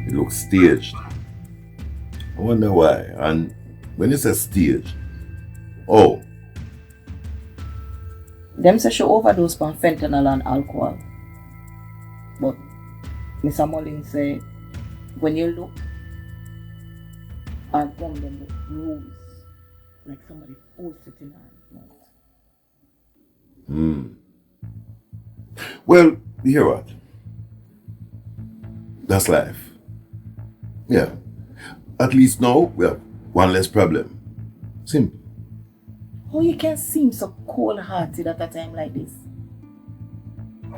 It looks staged. I wonder why. And when you say staged, oh, Them say she overdose on fentanyl and alcohol. But Mr. Mullins say when you look at them look rose, like somebody forced it in her mouth. well, you hear what? That's life. Yeah. At least now we have one less problem. Simple. How you can seem so cold-hearted at a time like this?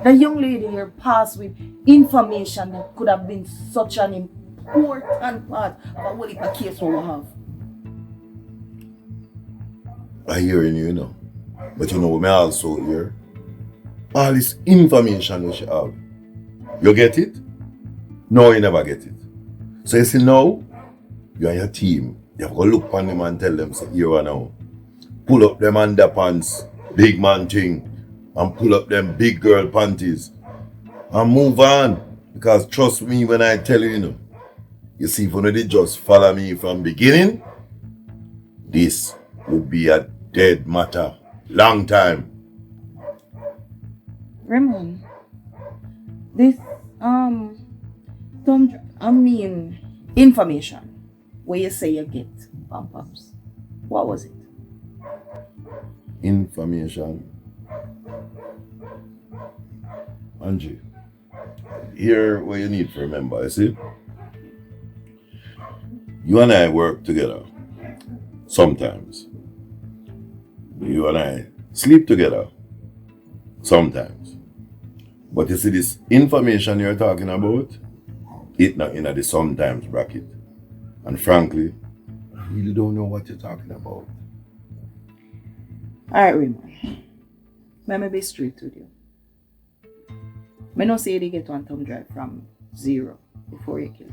The young lady here passed with information that could have been such an important part of what a case we have. I hearing you, But me also hear all this information we should have. You get it? No, you never get it. So you see now, you and your team, you have to look on them and tell them, say, here and now. Pull up them underpants, big man thing, and pull up them big girl panties. And move on. Because trust me when I tell you, you see, if you just follow me from beginning, this would be a dead matter. Long time. Raymond, this information where you say you get pump-ups, what was it? Information. Angie, here what you need to remember, you see? You and I work together. Sometimes. You and I sleep together. Sometimes. But you see this information you're talking about, it's not in the sometimes bracket. And frankly, I really don't know what you're talking about. Alright, Raymond. Let me be straight with you. I don't say they get one thumb drive from 0 before you kill it.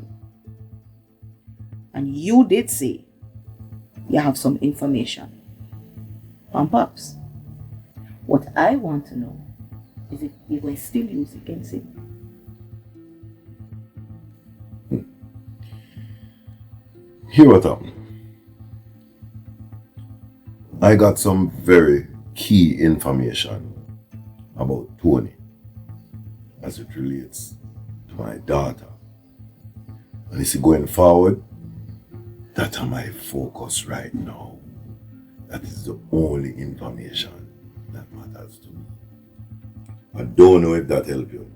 And you did say you have some information on Pops. What I want to know is if you will still use it against him. Here what happened. I got some very key information about Tony as it relates to my daughter. And you see, going forward, that's my focus right now. That is the only information that matters to me. I don't know if that helps you.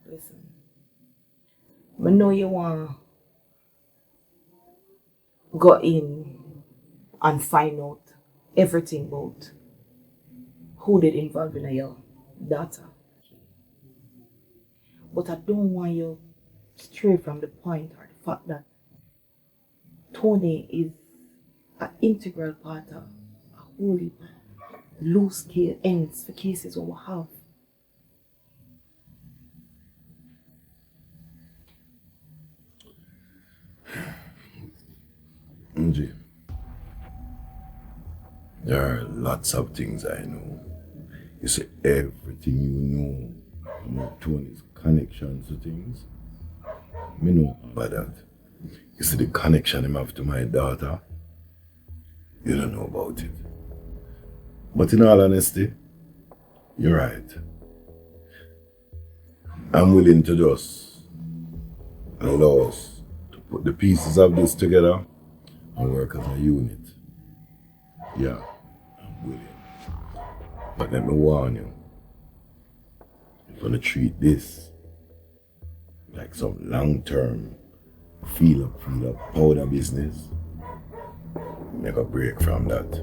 Listen, I know you want to go in and find out everything about who did involve in your daughter. But I don't want you stray from the point or the fact that Tony is an integral part of a whole loose ends for cases we have. Angie, there are lots of things I know. You say everything you know about Tony's connections to things. Me know about that. You see the connection him have to my daughter. You don't know about it. But in all honesty, you're right. I'm willing to just allow us to put the pieces of this together and work as a unit. Yeah, I'm willing. But let me warn you, if you're gonna treat this like some long-term feel up powder business, make a break from that.